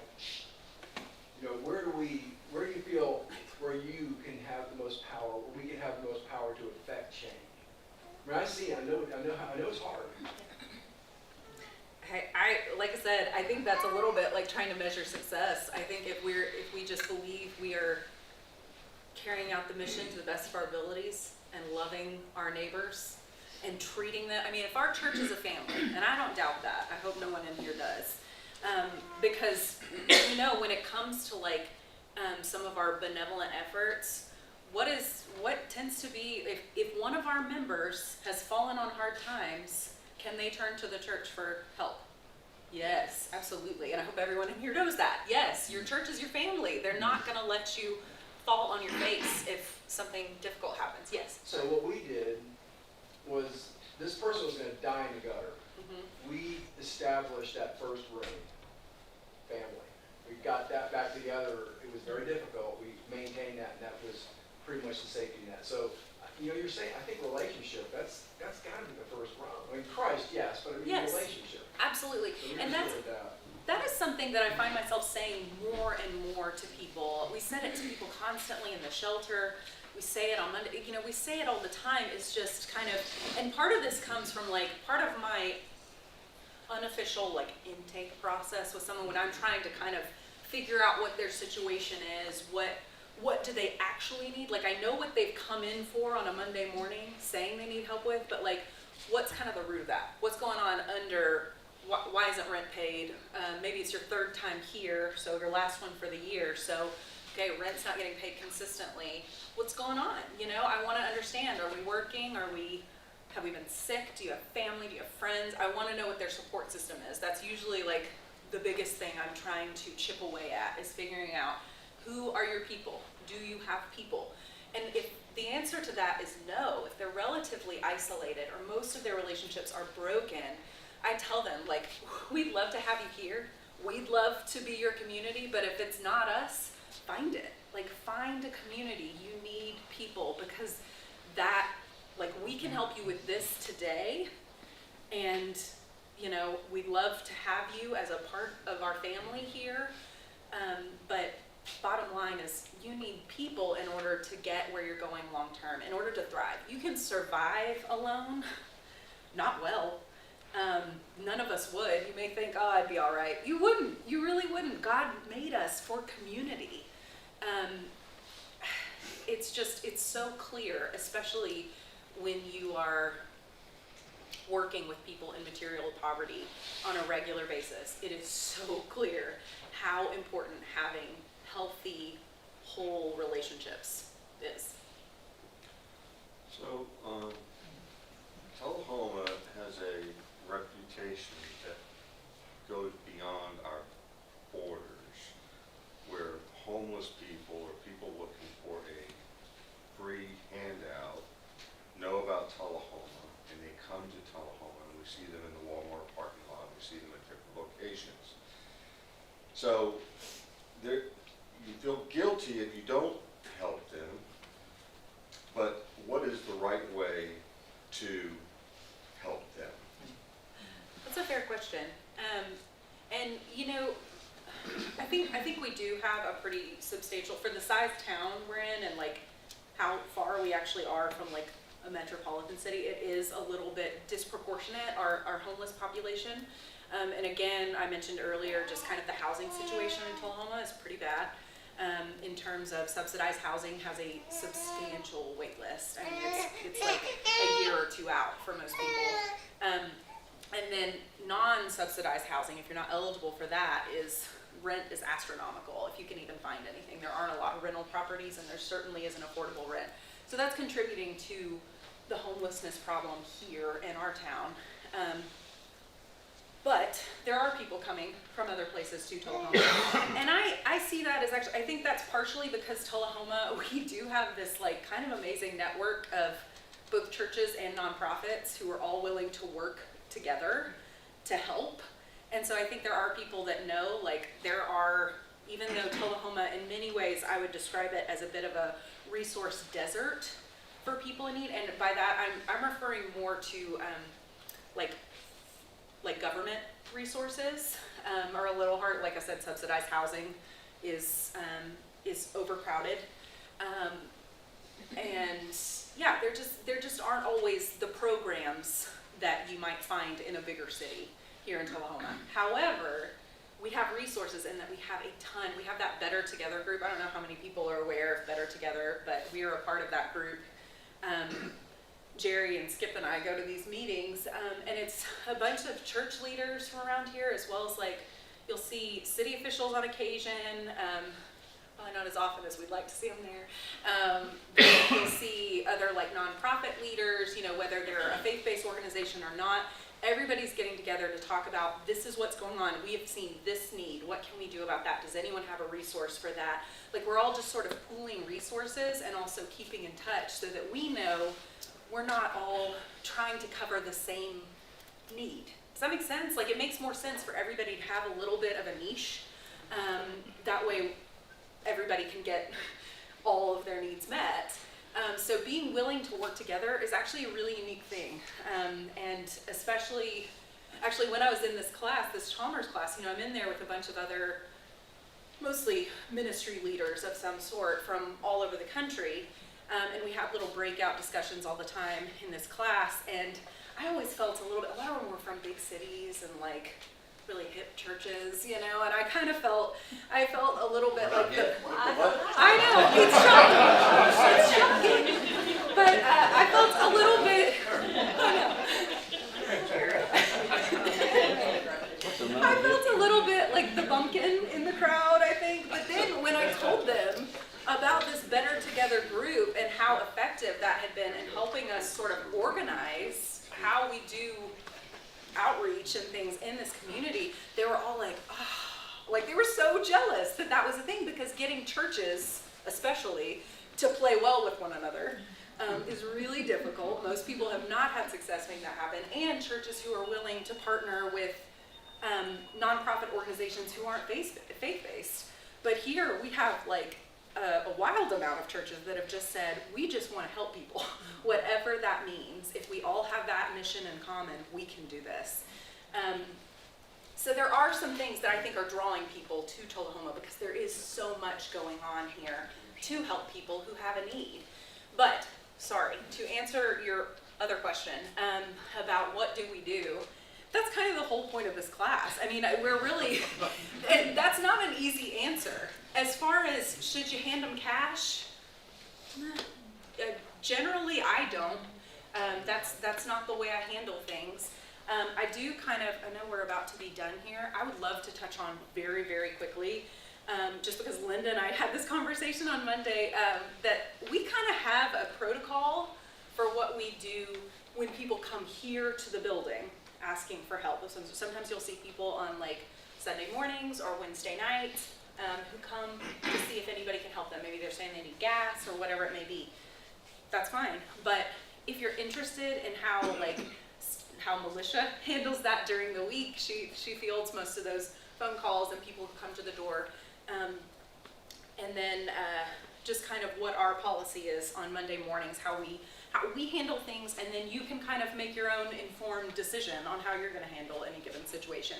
do you feel where you can have the most power, where we can have the most power to affect change? I see, I know it's hard. Like I said, I think that's a little bit like trying to measure success. I think if we just believe we are carrying out the mission to the best of our abilities and loving our neighbors and treating them, if our church is a family, and I don't doubt that, I hope no one in here does, because when it comes to some of our benevolent efforts, what tends to be, if one of our members has fallen on hard times, can they turn to the church for help? Yes, absolutely. And I hope everyone in here knows that. Yes, your church is your family. They're not going to let you fall on your face if something difficult happens. Yes. So what we did was, this person was going to die in the gutter. Mm-hmm. We established that first room, family. We got that back together. It was very difficult. We maintained that, and that was pretty much the safety net. So, you're saying, I think relationship, that's got to be the first rung. Christ, yes, but Yes. relationship. Absolutely. So And that is something that I find myself saying more and more to people. We said it to people constantly in the shelter. We say it on Monday. We say it all the time. It's just kind of, and part of this comes from part of my unofficial intake process with someone when I'm trying to kind of figure out what their situation is, what what do they actually need? Like, I know what they've come in for on a Monday morning, saying they need help with, but like, what's kind of the root of that? What's going on under, why isn't rent paid? Maybe it's your third time here, so your last one for the year, so, okay, rent's not getting paid consistently. What's going on? You know, I wanna understand, are we working, have we been sick? Do you have family? Do you have friends? I wanna know what their support system is. That's usually like the biggest thing I'm trying to chip away at, is figuring out, who are your people? Do you have people? And if the answer to that is no, if they're relatively isolated or most of their relationships are broken, I tell them, like, we'd love to have you here. We'd love to be your community, but if it's not us, find it. Like, find a community. You need people, because that, like, we can help you with this today, and, you know, we'd love to have you as a part of our family here, but bottom line is, you need people in order to get where you're going long term, in order to thrive. You can survive alone, not well. None of us would. You may think, oh, I'd be all right. You wouldn't. You really wouldn't. God made us for community. It's just, it's so clear, especially when you are working with people in material poverty on a regular basis. It is so clear how important having healthy, whole relationships is. So, Tullahoma has a reputation that goes beyond our borders, where homeless people or people looking for a free handout know about Tullahoma, and they come to Tullahoma, and we see them in the Walmart parking lot, we see them at different locations. So, you feel guilty if you don't help them, but what is the right way to help them? That's a fair question. And you know, I think we do have a pretty substantial, for the size town we're in and like how far we actually are from like a metropolitan city, it is a little bit disproportionate, our homeless population. And again, I mentioned earlier, just kind of the housing situation in Tullahoma is pretty bad. In terms of subsidized housing, has a substantial wait list. I mean, it's like a year or two out for most people. And then non-subsidized housing, if you're not eligible for that, rent is astronomical, if you can even find anything. There aren't a lot of rental properties, and there certainly isn't affordable rent. So that's contributing to the homelessness problem here in our town. But there are people coming from other places to Tullahoma. And I see that as actually, I think that's partially because Tullahoma, we do have this like kind of amazing network of both churches and nonprofits who are all willing to work together to help. And so I think there are people that know, like, there are, even though Tullahoma in many ways I would describe it as a bit of a resource desert for people in need, and by that I'm referring more to like government resources are a little hard. Like I said, subsidized housing is overcrowded, and yeah, there just aren't always the programs that you might find in a bigger city here in Tullahoma. However, we have resources in that we have a ton. We have that Better Together group. I don't know how many people are aware of Better Together, but we are a part of that group. Jerry and Skip and I go to these meetings, and it's a bunch of church leaders from around here, as well as like, you'll see city officials on occasion, probably not as often as we'd like to see them there. But you'll see other like nonprofit leaders, you know, whether they're a faith-based organization or not. Everybody's getting together to talk about, this is what's going on. We have seen this need. What can we do about that? Does anyone have a resource for that? Like, we're all just sort of pooling resources and also keeping in touch so that we know we're not all trying to cover the same need. Does that make sense? Like, it makes more sense for everybody to have a little bit of a niche. That way everybody can get all of their needs met. So being willing to work together is actually a really unique thing. And especially, actually when I was in this class, this Chalmers class, you know, I'm in there with a bunch of other, mostly ministry leaders of some sort from all over the country. And we have little breakout discussions all the time in this class. And I always felt a lot of them were from big cities and like really hip churches, you know, and I kind of felt, I felt a little bit like the, What? I know, it's shocking, but I felt a little bit, I felt a little bit like the bumpkin in the crowd, I think, but then when I told them about this Better Together group and how effective that had been in helping us sort of organize how we do outreach and things in this community, they were all like, oh, like they were so jealous that that was a thing, because getting churches, especially, to play well with one another is really difficult. Most people have not had success making that happen, and churches who are willing to partner with nonprofit organizations who aren't faith-based. But here we have like a wild amount of churches that have just said, we just want to help people, whatever that means. If we all have that mission in common, we can do this. So there are some things that I think are drawing people to Tullahoma, because there is so much going on here to help people who have a need. But, sorry, to answer your other question about what do we do, that's kind of the whole point of this class. I mean, we're really, and that's not an easy answer. As far as should you hand them cash, generally I don't. That's not the way I handle things. I do kind of, I know we're about to be done here. I would love to touch on very, very quickly, just because Linda and I had this conversation on Monday, that we kind of have a protocol for what we do when people come here to the building asking for help. Sometimes you'll see people on like Sunday mornings or Wednesday nights who come to see if anybody can help them. Maybe they're saying they need gas or whatever it may be. That's fine. But if you're interested in how Militia handles that during the week, she fields most of those phone calls and people who come to the door. And then just kind of what our policy is on Monday mornings, how we handle things, and then you can kind of make your own informed decision on how you're going to handle any given situation.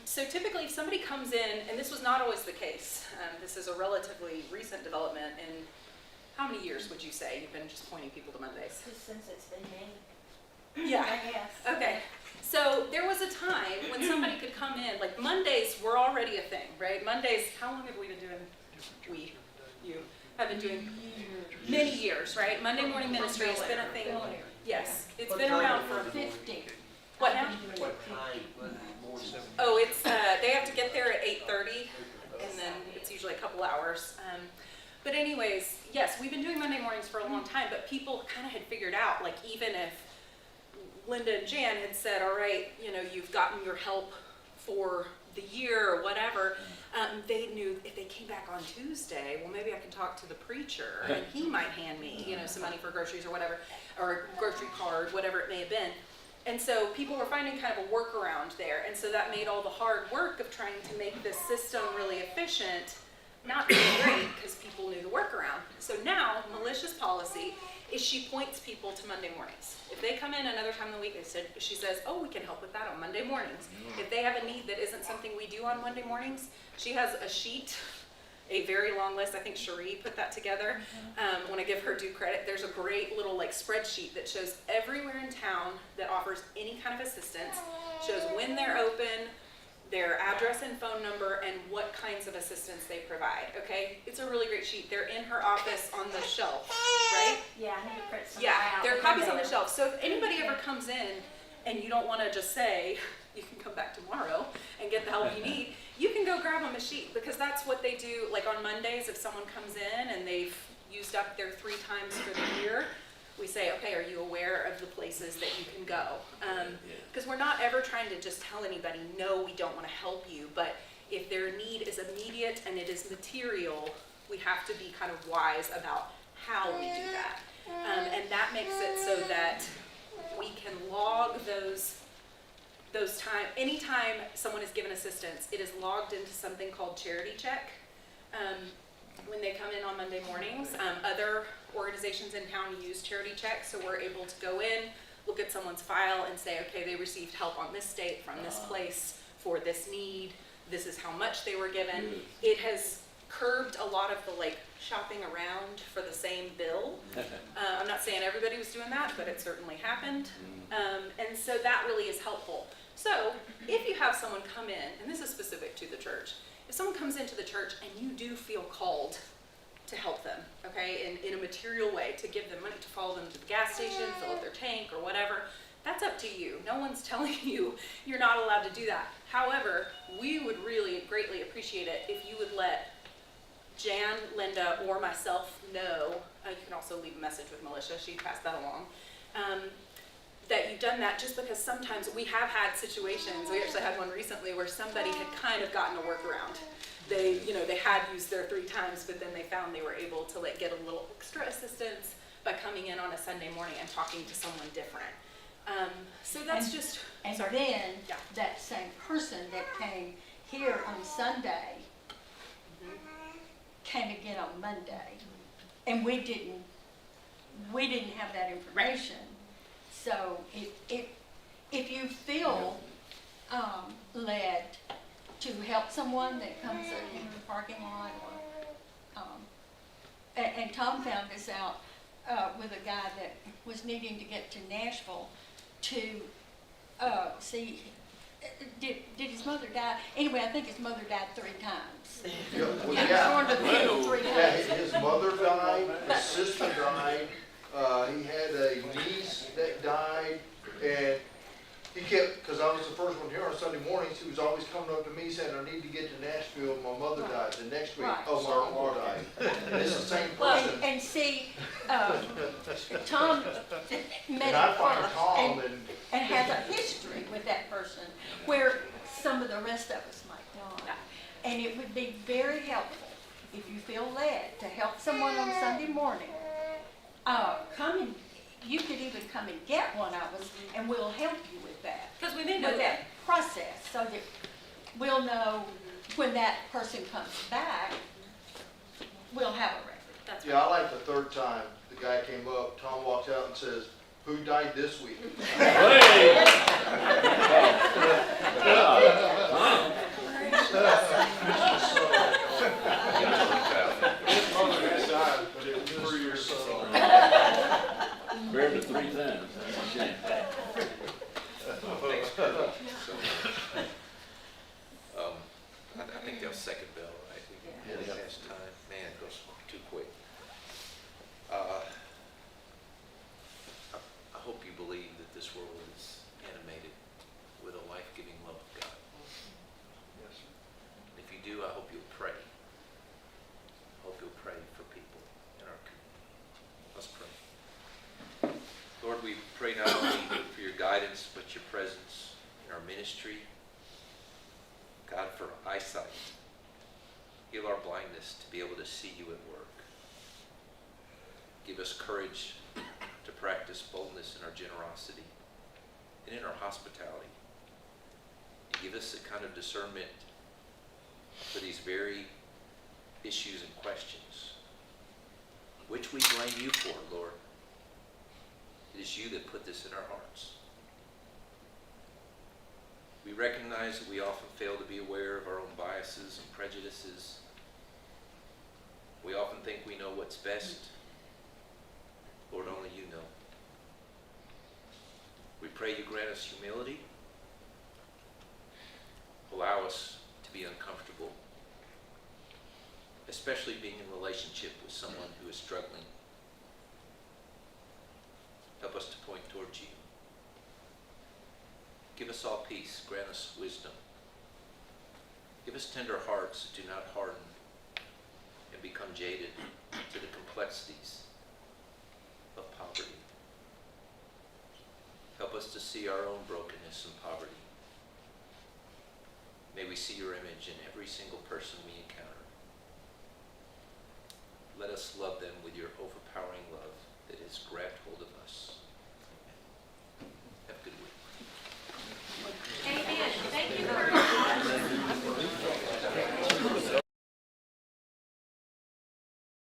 So typically if somebody comes in, and this was not always the case, this is a relatively recent development in, how many years would you say you've been just pointing people to Mondays? Since it's been made. Yeah. I guess. Okay. So there was a time when somebody could come in, like Mondays were already a thing, right? Mondays, how long have we been doing, you have been doing many years, right? Monday morning ministry has been a thing. Yes, it's been around for 50. What now? Oh, it's, they have to get there at 8:30, and then it's usually a couple hours. But anyways, yes, we've been doing Monday mornings for a long time, but people kind of had figured out, like even if Linda and Jan had said, all right, you know, you've gotten your help for the year or whatever, they knew if they came back on Tuesday, well, maybe I can talk to the preacher and he might hand me, you know, some money for groceries or whatever, or a grocery card, whatever it may have been. And so people were finding kind of a workaround there. And so that made all the hard work of trying to make this system really efficient not really great, because people knew the workaround. So now, Militia's policy is she points people to Monday mornings. If they come in another time of the week, she says, oh, we can help with that on Monday mornings. If they have a need that isn't something we do on Monday mornings, she has a sheet, a very long list. I think Cherie put that together. I want to give her due credit. There's a great little like spreadsheet that shows everywhere in town that offers any kind of assistance, shows when they're open, their address and phone number, and what kinds of assistance they provide, okay? It's a really great sheet. They're in her office on the shelf, right? Yeah, I need to print some Yeah, out. there are copies on the shelf. So if anybody ever comes in and you don't want to just say, you can come back tomorrow and get the help you need, you can go grab them a sheet, because that's what they do. Like on Mondays, if someone comes in and they've used up their 3 times for the year, we say, okay, are you aware of the places that you can go? Because we're not ever trying to just tell anybody, no, we don't want to help you. But if their need is immediate and it is material, we have to be kind of wise about how we do that. And that makes it so that we can log those time. Anytime someone is given assistance, it is logged into something called Charity Check. When they come in on Monday mornings, other organizations in town use Charity Check, so we're able to go in, look at someone's file and say, okay, they received help on this date from this place for this need. This is how much they were given. It has curbed a lot of the like shopping around for the same bill. I'm not saying everybody was doing that, but it certainly happened. And so that really is helpful. So if you have someone come in, and this is specific to the church, if someone comes into the church and you do feel called to help them, okay, in a material way, to give them money, to follow them to the gas station, fill up their tank or whatever, that's up to you. No one's telling you you're not allowed to do that. However, we would really greatly appreciate it if you would let Jan, Linda, or myself know, you can also leave a message with Melissa, she passed that along, that you've done that, just because sometimes we have had situations, we actually had one recently where somebody had kind of gotten a workaround. They had used their 3 times, but then they found they were able to get a little extra assistance by coming in on a Sunday morning and talking to someone different. So that's And- just, And sorry. then, Yeah. that same person that came here on Sunday came again on Monday. And we didn't have that information. So if you feel, led to help someone that comes in the parking lot or, and Tom found this out, with a guy that was needing to get to Nashville to, see, did his mother die? Anyway, I think his mother died 3 times. Yeah, well, He was yeah. going to the funeral 3 Yeah, times. his mother died, his sister died, he had a niece that died, and he kept, because I was the first one here on Sunday mornings, he was always coming up to me saying, I need to get to Nashville, my mother died. The next week, Right. oh, my uncle died. And it's the same Well, person. and see, Tom met And I him find first Tom and has a history with that person where some of the rest of us might not. And it would be very helpful if you feel led to help someone on Sunday morning. You could even come and get one of us, and we'll help you with that. Because we may know With that. that process, so that we'll know when that person comes back, we'll have a record. That's Yeah, I like the 3rd time, the guy came up, Tom walks out and says, who died this week? His mother had died, but it was 3 years old. Buried her 3 times, that's a shame. Thanks, Kirby. So, I think that was second bell, right? We Yes. past time. Man, it goes too quick. I hope you believe that this world is animated with a life-giving love of God. Yes, sir. If you do, I hope you'll pray. I hope you'll pray for people in our community. Let's pray. Lord, we pray not only for your guidance, but your presence in our ministry. God, for eyesight. Heal our blindness to be able to see you at work. Give us courage to practice boldness in our generosity and in our hospitality. And give us the kind of discernment for these very issues and questions, which we blame you for, Lord. It is you that put this in our hearts. We recognize that we often fail to be aware of our own biases and prejudices. We often think we know what's best. Lord, only you know. We pray you grant us humility. Allow us to be uncomfortable, especially being in relationship with someone who is struggling. Help us to point towards you. Give us all peace. Grant us wisdom. Give us tender hearts that do not harden and become jaded to the complexities of poverty. Help us to see our own brokenness and poverty. May we see your image in every single person we encounter. Let us love them with your overpowering